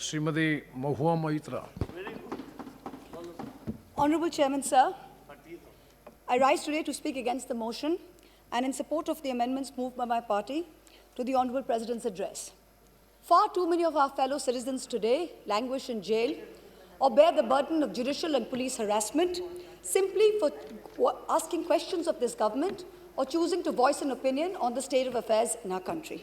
Srimati Mahua Maitra. Honourable Chairman, sir, I rise today to speak against the motion and in support of the amendments moved by my party to the Honourable President's address. Far too many of our fellow citizens today languish in jail or bear the burden of judicial and police harassment simply for asking questions of this government or choosing to voice an opinion on the state of affairs in our country.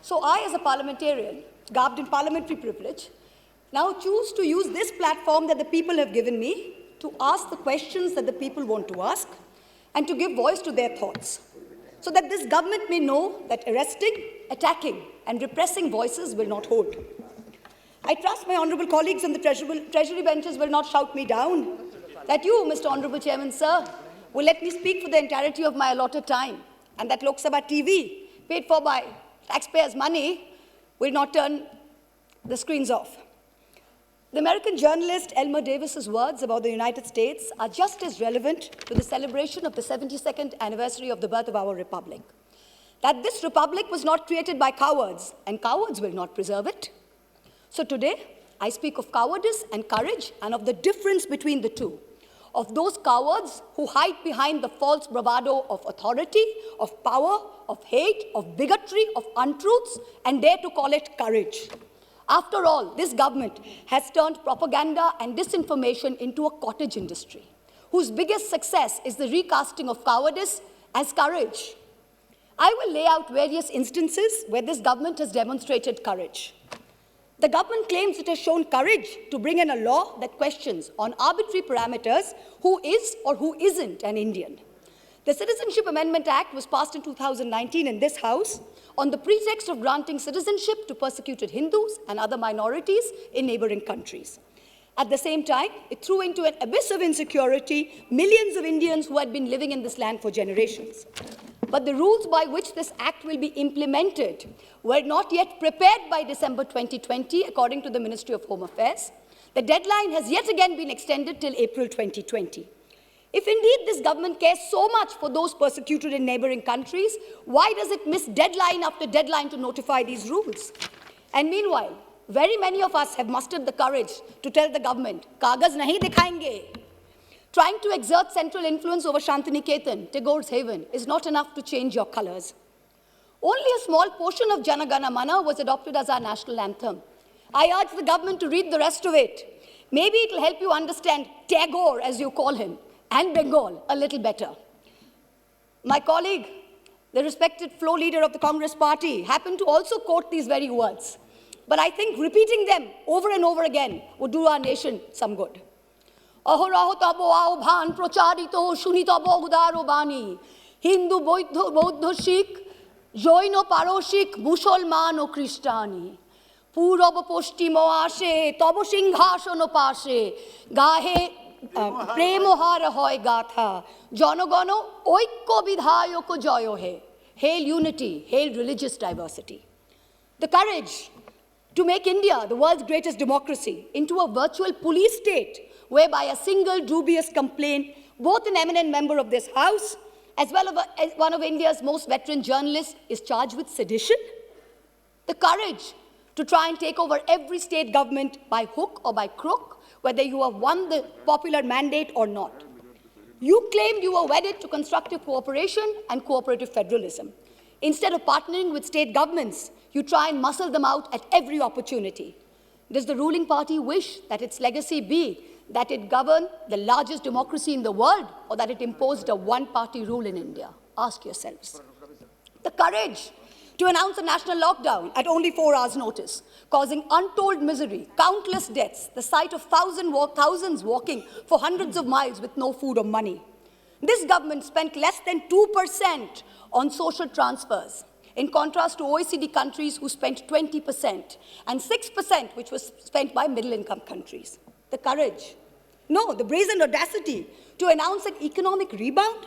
So I, as a parliamentarian, garbed in parliamentary privilege, now choose to use this platform that the people have given me to ask the questions that the people want to ask and to give voice to their thoughts, so that this government may know that arresting, attacking, and repressing voices will not hold. I trust my honourable colleagues on the treasury benches will not shout me down, that you, Mr. Honourable Chairman, sir, will let me speak for the entirety of my allotted time, and that Lok Sabha TV, paid for by taxpayers' money, will not turn the screens off. The American journalist Elmer Davis's words about the United States are just as relevant to the celebration of the 72nd anniversary of the birth of our republic. That this republic was not created by cowards, and cowards will not preserve it. So today, I speak of cowardice and courage and of the difference between the two. Of those cowards who hide behind the false bravado of authority, of power, of hate, of bigotry, of untruths, and dare to call it courage. After all, this government has turned propaganda and disinformation into a cottage industry, whose biggest success is the recasting of cowardice as courage. I will lay out various instances where this government has demonstrated courage. The government claims it has shown courage to bring in a law that questions on arbitrary parameters who is or who isn't an Indian. The Citizenship Amendment Act was passed in 2019 in this House on the pretext of granting citizenship to persecuted Hindus and other minorities in neighboring countries. At the same time, it threw into an abyss of insecurity millions of Indians who had been living in this land for generations. But the rules by which this act will be implemented were not yet prepared by December 2020, according to the Ministry of Home Affairs. The deadline has yet again been extended till April 2020. If indeed this government cares so much for those persecuted in neighboring countries, why does it miss deadline after deadline to notify these rules? And meanwhile, very many of us have mustered the courage to tell the government, "Kagaz nahi dikhayenge." Trying to exert central influence over Shantiniketan, Tagore's haven, is not enough to change your colors. Only a small portion of Jana Gana Mana was adopted as our national anthem. I urge the government to read the rest of it. Maybe it will help you understand Tagore, as you call him, and Bengal a little better. My colleague, the respected floor leader of the Congress party, happened to also quote these very words. But I think repeating them over and over again would do our nation some good. Ahoraho tabo aobhan procharito shunitabo udaro bani. Hindu, Bauddha, Sikh, Jaino, Paroshik, Musolman o Christiani. Purab poshchimo ashe, tabo singhasono pashe, gahe Premohar hoy gatha, Jonogono, oikko vidhayoko joyo he. Hail unity, hail religious diversity. The courage to make India, the world's greatest democracy, into a virtual police state, whereby a single dubious complaint, both an eminent member of this House, as well as one of India's most veteran journalists, is charged with sedition. The courage to try and take over every state government by hook or by crook, whether you have won the popular mandate or not. You claimed you were wedded to constructive cooperation and cooperative federalism. Instead of partnering with state governments, you try and muscle them out at every opportunity. Does the ruling party wish that its legacy be that it governed the largest democracy in the world, or that it imposed a one-party rule in India? Ask yourselves. The courage to announce a national lockdown at only 4 hours' notice, causing untold misery, countless deaths, the sight of thousands walking for hundreds of miles with no food or money. This government spent less than 2% on social transfers, in contrast to OECD countries who spent 20%, and 6% which was spent by middle-income countries. The courage, no, the brazen audacity to announce an economic rebound.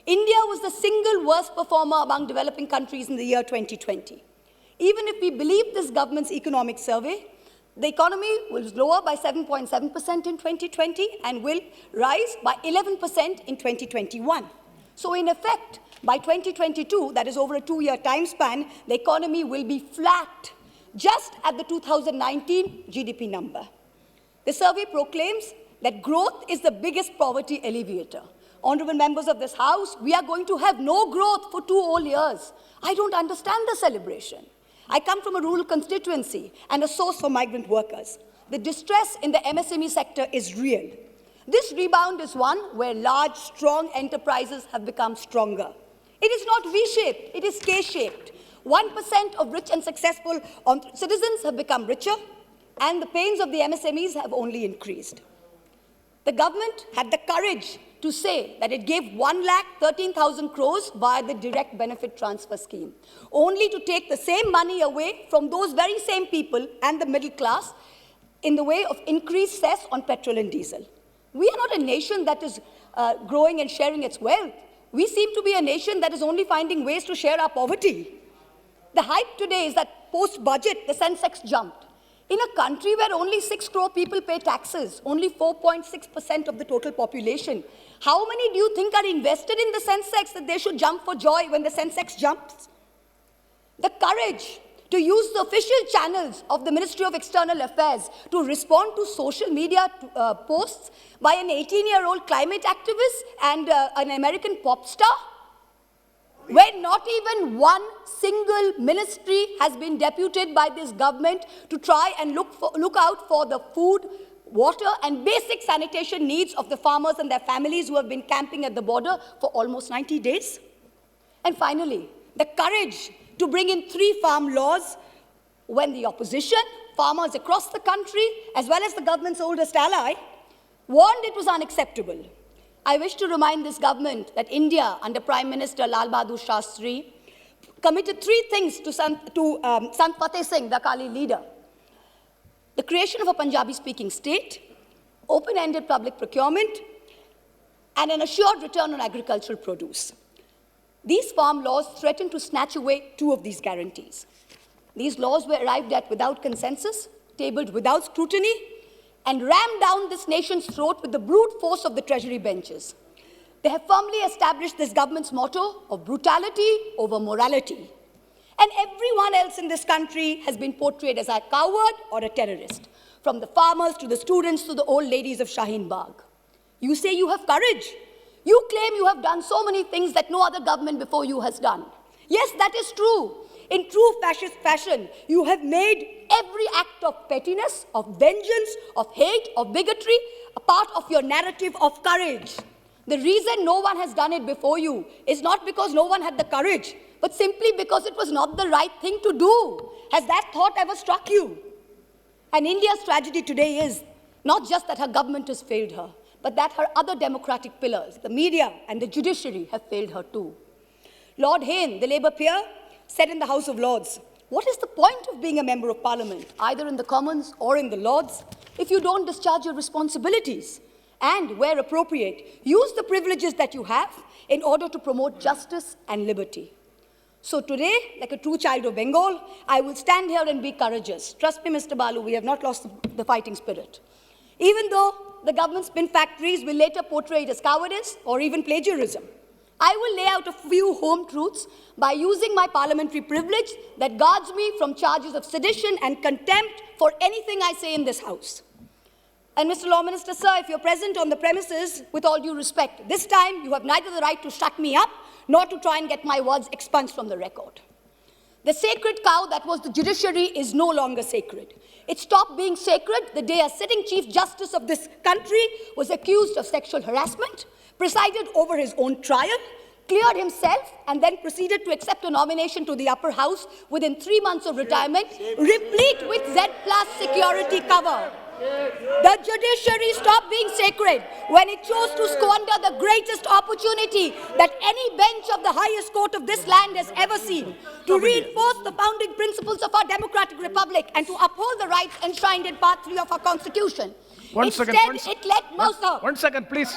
India was the single worst performer among developing countries in the year 2020. Even if we believe this government's economic survey, the economy was lower by 7.7% in 2020 and will rise by 11% in 2021. So in effect, by 2022, that is over a 2-year time span, the economy will be flat. just at the 2019 GDP number. The survey proclaims that growth is the biggest poverty alleviator. Honorable members of this House, we are going to have no growth for 2 whole years. I don't understand the celebration. I come from a rural constituency and a source for migrant workers. The distress in the MSME sector is real. This rebound is one where large, strong enterprises have become stronger. It is not V-shaped, it is K-shaped. 1% of rich and successful citizens have become richer, and the pains of the MSMEs have only increased. The government had the courage to say that it gave 1,13,000 crores via the direct benefit transfer scheme, only to take the same money away from those very same people and the middle class in the way of increased cess on petrol and diesel. We are not a nation that is growing and sharing its wealth. We seem to be a nation that is only finding ways to share our poverty. The hype today is that post-budget, the Sensex jumped. In a country where only 6 crore people pay taxes, only 4.6% of the total population, how many do you think are invested in the Sensex that they should jump for joy when the Sensex jumps? The courage to use the official channels of the Ministry of External Affairs to respond to social media posts by an 18-year-old climate activist and an American pop star, where not even one single ministry has been deputed by this government to try and look out for the food, water, and basic sanitation needs of the farmers and their families who have been camping at the border for almost 90 days. And finally, the courage to bring in 3 farm laws when the opposition, farmers across the country, as well as the government's oldest ally, warned it was unacceptable. I wish to remind this government that India, under Prime Minister Lal Bahadur Shastri, committed 3 things to Sant Fateh Singh, the Akali leader: the creation of a Punjabi-speaking state, open-ended public procurement, and an assured return on agricultural produce. These farm laws threaten to snatch away 2 of these guarantees. These laws were arrived at without consensus, tabled without scrutiny, and rammed down this nation's throat with the brute force of the Treasury benches. They have firmly established this government's motto of brutality over morality. And everyone else in this country has been portrayed as a coward or a terrorist, from the farmers to the students to the old ladies of Shaheen Bagh. You say you have courage. You claim you have done so many things that no other government before you has done. Yes, that is true. In true fascist fashion, you have made every act of pettiness, of vengeance, of hate, of bigotry, a part of your narrative of courage. The reason no one has done it before you is not because no one had the courage, but simply because it was not the right thing to do. Has that thought ever struck you? And India's tragedy today is not just that her government has failed her, but that her other democratic pillars, the media and the judiciary, have failed her too. Lord Hayne, the Labour peer, said in the House of Lords, what is the point of being a member of Parliament, either in the Commons or in the Lords, if you don't discharge your responsibilities? And, where appropriate, use the privileges that you have in order to promote justice and liberty. So today, like a true child of Bengal, I will stand here and be courageous. Trust me, Mr. Balu, we have not lost the fighting spirit. Even though the government's spin factories will later portray it as cowardice or even plagiarism, I will lay out a few home truths by using my parliamentary privilege that guards me from charges of sedition and contempt for anything I say in this House. And Mr. Law Minister, sir, if you're present on the premises, with all due respect, this time you have neither the right to shut me up nor to try and get my words expunged from the record. The sacred cow that was the judiciary is no longer sacred. It stopped being sacred the day a sitting Chief Justice of this country was accused of sexual harassment, presided over his own trial, cleared himself, and then proceeded to accept a nomination to the upper house within 3 months of retirement, replete with Z+ security cover. The judiciary stopped being sacred when it chose to squander the greatest opportunity that any bench of the highest court of this land has ever seen, to reinforce the founding principles of our democratic republic and to uphold the rights enshrined in Part 3 of our Constitution. One second, please.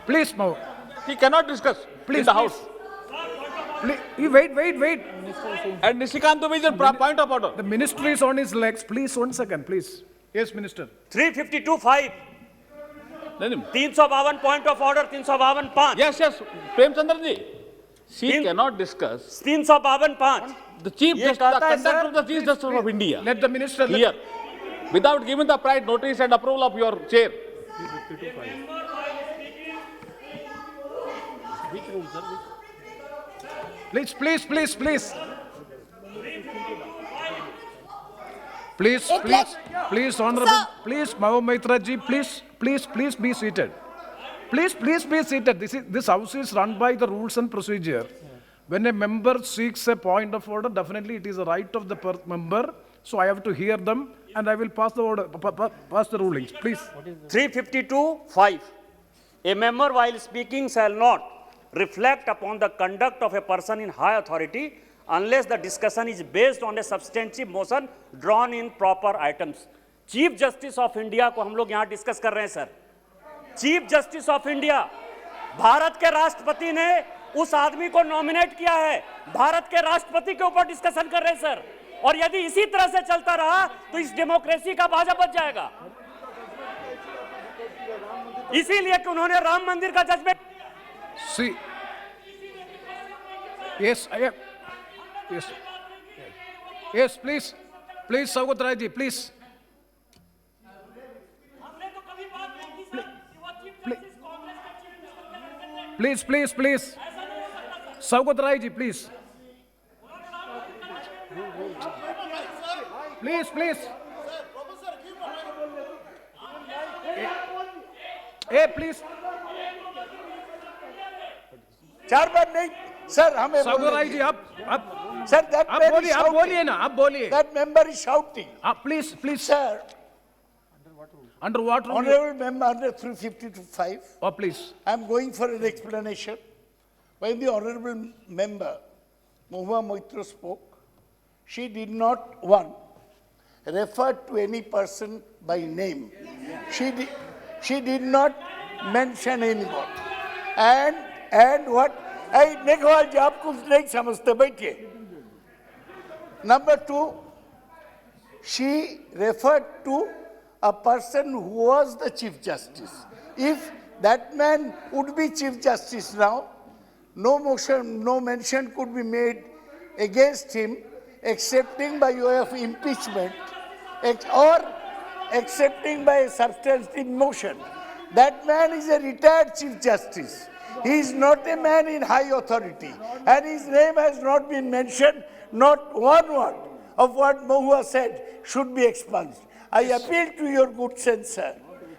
Please, Mo. He cannot discuss Please, in the House. Please, wait. And Nishikant Dubey, point of order. The ministry is on his legs. Please, 1 second, please. Yes, Minister. 352(5). 352 point of order, 352(5). Yes, Premchandran ji. She cannot discuss spin off 52 the chief ये justice, the कहता है, conduct sir, of the chief justice of India Let the minister. here, without giving the prior notice and approval of your chair. Please, please, please, please. Please, It please, let- please, Honorable, Sir. please, Mahou Mitra ji, please, please, please be seated. Please, please be seated. This house is run by the rules and procedure. When a member seeks a point of order, definitely it is a right of the member. So I have to hear them and I will pass the order, pass the rulings, please. 352(5). A member while speaking shall not reflect upon the conduct of a person in high authority unless the discussion is based on a substantive motion drawn in proper items. Chief justice of India को हम लोग यहाँ discuss कर रहे हैं sir. Chief justice of India, Bharat के राष्ट्रपति ने उस आदमी को नॉमिनेट किया है, भारत के राष्ट्रपति के ऊपर डिस्कशन कर रहे हैं सर। और यदि इसी तरह से चलता रहा तो इस डेमोक्रेसी का बाजा बच जाएगा। इसीलिए कि उन्होंने राम मंदिर का judgement See. Yes, I am. Yes. Yes, please. Please, Saugat Rai ji, please. Please, please, please. Saugat Rai ji, please. Please, please. Hey, please. चार बार नहीं सर हमें Saugat Rai ji, आप सर दैट आप बोलिए ना, आप बोलिए. That member is shouting Please, please. Sir Under what rule? honorable member under 352(5). Oh, please. I am going for an explanation. When the honorable member Mahua Moitra spoke, she did not refer to any person by name. She did not mention anyone. And what? Meghwal ji आप कुछ नहीं समझते, बैठिए. Number 2, she referred to a person who was the Chief Justice. If that man would be Chief Justice now, no motion, no mention could be made against him, excepting by way of impeachment or accepting by a substantive motion. That man is a retired Chief Justice. He is not a man in high authority, and his name has not been mentioned. Not one word of what Mahua said should be expunged. I appeal to your good sense, sir,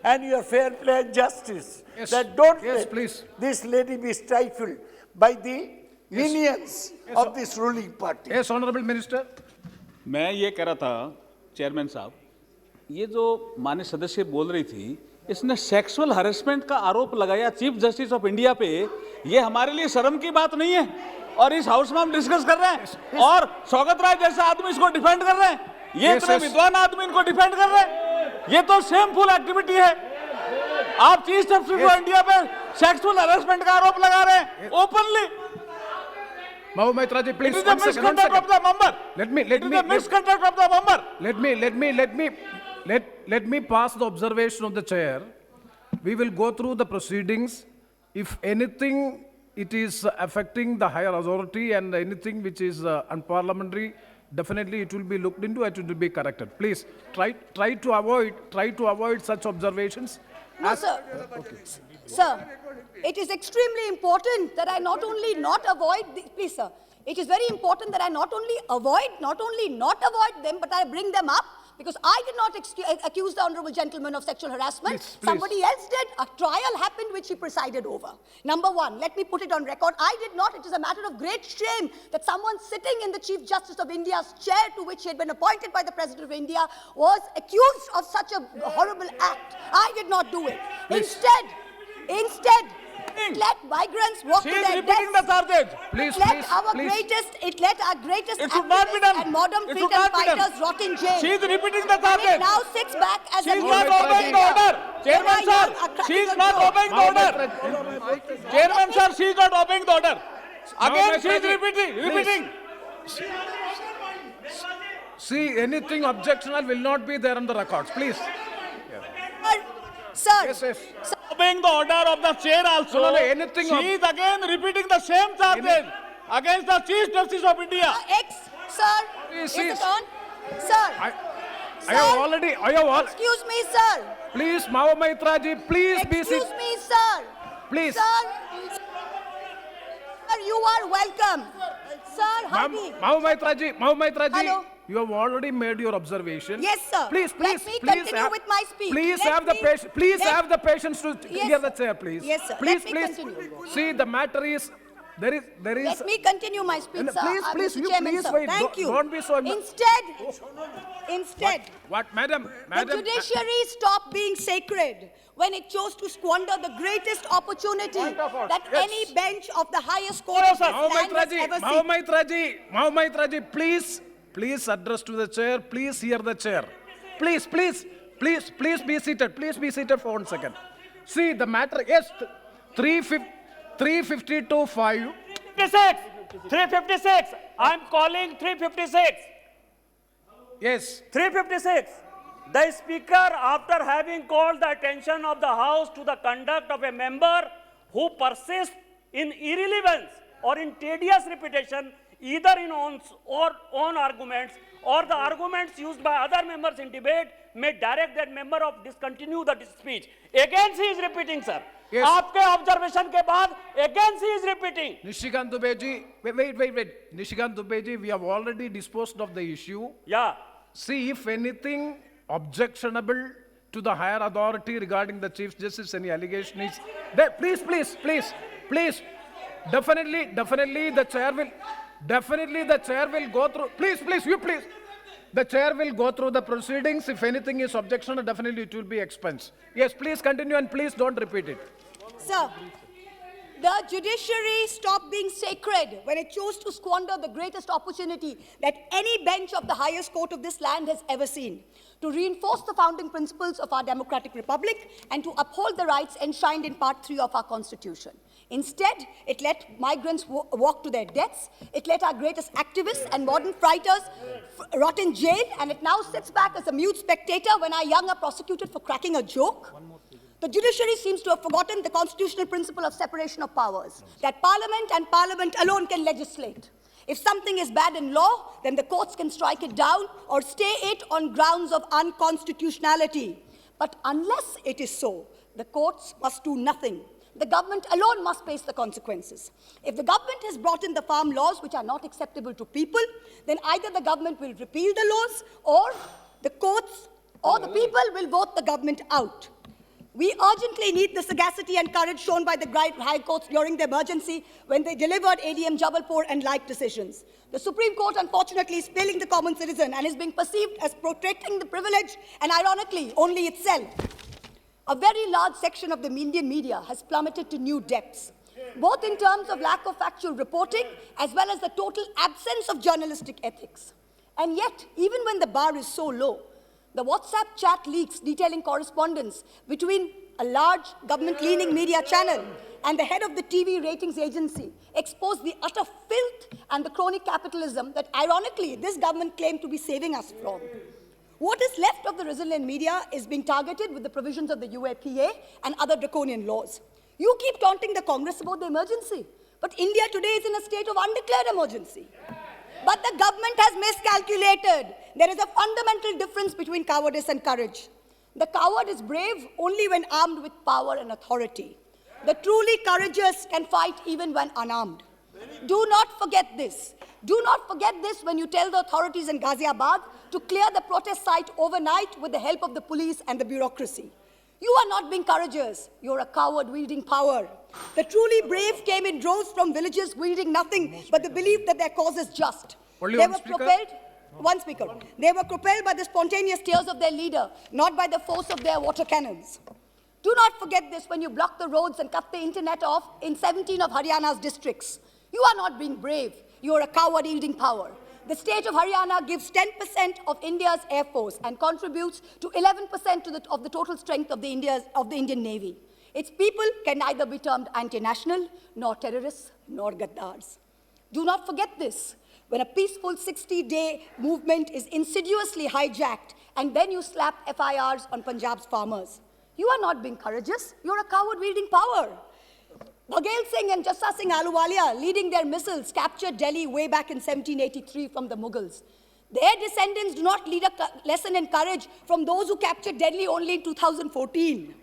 and your fair play and justice, Yes. that don't Yes, let please. this lady be stifled by the minions of this ruling party. Yes, Honorable Minister. मैं ये कह रहा था chairman साहब, ये जो माननीय सदस्य बोल रही थी, इसने सेक्सुअल हरेसमेंट का आरोप लगाया चीफ जस्टिस ऑफ इंडिया पे। ये हमारे लिए शर्म की बात नहीं है, और इस हाउस में हम डिस्कस कर रहे हैं, और सौगत राय जैसा आदमी इसको डिफेंड कर रहे हैं। ये इतने विद्वान आदमी इनको डिफेंड कर रहे हैं, ये तो शेमफुल एक्टिविटी है। आप चीफ जस्टिस ऑफ इंडिया पे सेक्सुअल हरेसमेंट का आरोप लगा रहे हैं openly. Mahou Mitra ji, please. It is a one second, one misconduct of second. the member. Let me, It is a misconduct of the member. let me pass the observation of the chair. We will go through the proceedings. If anything, it is affecting the higher authority and anything which is unparliamentary, definitely it will be looked into and it will be corrected. Please try to avoid such observations. No, sir. Sir, it is extremely important that I not only not avoid, please, sir. It is very important that I not only not avoid them, but I bring them up, because I did not accuse the honorable gentleman of sexual harassment. Please. Somebody else did. A trial happened which he presided over. Number one, let me put it on record. I did not. It is a matter of great shame that someone sitting in the Chief Justice of India's chair, to which he had been appointed by the President of India, was accused of such a horrible act. I did not do it. Instead, it let migrants walk She to is their repeating the deaths. charges. Please, It let please, our please. greatest It should not be activists done. and modern It freedom should not be done. fighters rot in jail. She is repeating the And it charges. now sits back as She a is moral not obeying the figure. order. Chairman When I am sir, a she is critical not vote. obeying the order. Chairman sir, she is not obeying the order. Again, she is repeating. See, anything objectionable will not be there on the records. Please. Sir, Yes, yes. sir, Obeying the order of the chair also. No, anything She is again repeating the same charges. against the Chief Justice of India. Sir, is Please. it on? Sir, I have already, excuse me, sir. please, Mao Maitra ji, please be Excuse seated. me, sir. Please. Sir, you are welcome. Sir, Hardi. Mao Maitra ji, Hello. you have already made your observation. Yes, sir. Please, Let please, me please continue have- with my speech. Please Let have the me- patience. Please let- have the patience to Yes, hear the sir. chair, please. Yes, sir. Please, Let me please. continue. See, the matter is there is. Let me continue my speech, No, sir. please, Mr. you Chairman, please sir. wait. Thank you. Don't be so. Instead, What, madam? the Madam. judiciary stopped being sacred when it chose to squander the greatest opportunity Point of order. that Yes. any bench of the highest court of this Mao land Maitra has ji, ever Mao seen. Maitra ji, please address to the chair. Please hear the chair. Please be seated. Please be seated for 1 second. See, the matter, yes, 352.5. 356. I'm calling 356. Yes. 356. The Speaker, after having called the attention of the House to the conduct of a member who persists in irrelevance or in tedious repetition, either in own arguments or the arguments used by other members in debate, may direct that member of discontinue the speech. Again, he is repeating, sir. Yes. आपके observation के बाद again he is repeating. Nishikant Dubey ji, wait. Nishikant Dubey ji, we have already disposed of the issue. Yeah. See, if anything objectionable to the higher authority regarding the Chief Justice, any allegation is there, please. Definitely the chair will go through, please. The chair will go through the proceedings. If anything is objectionable, definitely it will be expunged. Yes, please continue and please don't repeat it. Sir, the judiciary stopped being sacred when it chose to squander the greatest opportunity that any bench of the highest court of this land has ever seen to reinforce the founding principles of our democratic republic and to uphold the rights enshrined in Part 3 of our Constitution. Instead, it let migrants walk to their deaths, it let our greatest activists and modern fighters rot in jail, and it now sits back as a mute spectator when our young are prosecuted for cracking a joke. The judiciary seems to have forgotten the constitutional principle of separation of powers, that Parliament and Parliament alone can legislate. If something is bad in law, then the courts can strike it down or stay it on grounds of unconstitutionality. But unless it is so, the courts must do nothing. The government alone must face the consequences. If the government has brought in the farm laws which are not acceptable to people, then either the government will repeal the laws or the courts or the people will vote the government out. We urgently need the sagacity and courage shown by the high courts during the emergency when they delivered ADM Jabalpur and like decisions. The Supreme Court, unfortunately, is failing the common citizen and is being perceived as protecting the privilege and, ironically, only itself. A very large section of the Indian media has plummeted to new depths, both in terms of lack of factual reporting as well as the total absence of journalistic ethics. And yet, even when the bar is so low, the WhatsApp chat leaks detailing correspondence between a large government-leaning media channel and the head of the TV ratings agency expose the utter filth and the crony capitalism that, ironically, this government claimed to be saving us from. What is left of the resilient media is being targeted with the provisions of the UAPA and other draconian laws. You keep taunting the Congress about the emergency, but India today is in a state of undeclared emergency. But the government has miscalculated. There is a fundamental difference between cowardice and courage. The coward is brave only when armed with power and authority. The truly courageous can fight even when unarmed. Do not forget this. Do not forget this when you tell the authorities in Ghaziabad to clear the protest site overnight with the help of the police and the bureaucracy. You are not being courageous. You're a coward wielding power. The truly brave came in droves from villages wielding nothing but the belief that their cause is just. Only They one were speaker? propelled, one speaker. They were propelled by the spontaneous tears of their leader, not by the force of their water cannons. Do not forget this when you block the roads and cut the internet off in 17 of Haryana's districts. You are not being brave. You are a coward wielding power. The state of Haryana gives 10% of India's air force and contributes to 11% of the total strength of the Indian Navy. Its people can neither be termed anti-national, nor terrorists, nor gaddars. Do not forget this. When a peaceful 60-day movement is insidiously hijacked and then you slap FIRs on Punjab's farmers. You are not being courageous. You're a coward wielding power. Bhagel Singh and Jassa Singh Ahluwalia, leading their missiles, captured Delhi way back in 1783 from the Mughals. Their descendants do not lead a lesson in courage from those who captured Delhi only in 2014.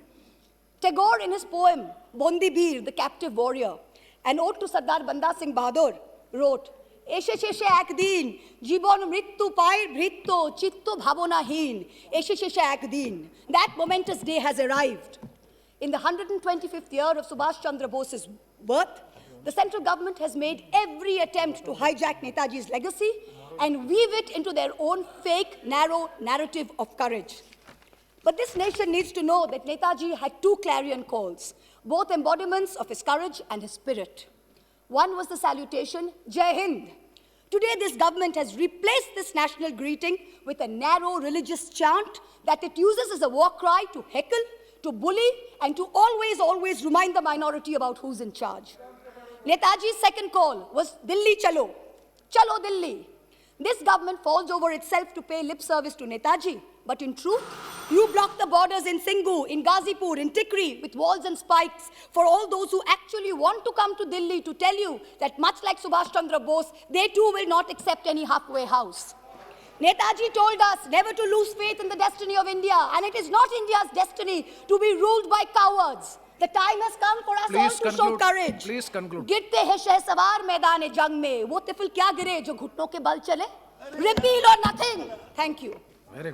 Tagore, in his poem, Bondi Bir, the Captive Warrior, an ode to Sardar Banda Singh Bahadur, wrote, Eshe sheshe ekdin, jibon mrittu pai bhritto, chitto bhabonaheen, eshe sheshe ekdin. That momentous day has arrived. In the 125th year of Subhash Chandra Bose's birth, the central government has made every attempt to hijack Netaji's legacy and weave it into their own fake, narrow narrative of courage. But this nation needs to know that Netaji had two clarion calls, both embodiments of his courage and his spirit. One was the salutation, Jai Hind. Today, this government has replaced this national greeting with a narrow religious chant that it uses as a war cry to heckle, to bully, and to always remind the minority about who's in charge. Netaji's second call was Delhi Chalo, Chalo Delhi. This government falls over itself to pay lip service to Netaji, but in truth, you block the borders in Singhu, in Ghazipur, in Tikri with walls and spikes for all those who actually want to come to Delhi to tell you that much like Subhash Chandra Bose, they too will not accept any halfway house. Netaji told us never to lose faith in the destiny of India, and it is not India's destiny to be ruled by cowards. The time has come for us Please all to show conclude. courage. Please conclude. गिरते हैं शहसवार मैदान जंग में, वो तिफल क्या गिरे जो घुटनों के बल चले? Repeal or nothing. Thank you.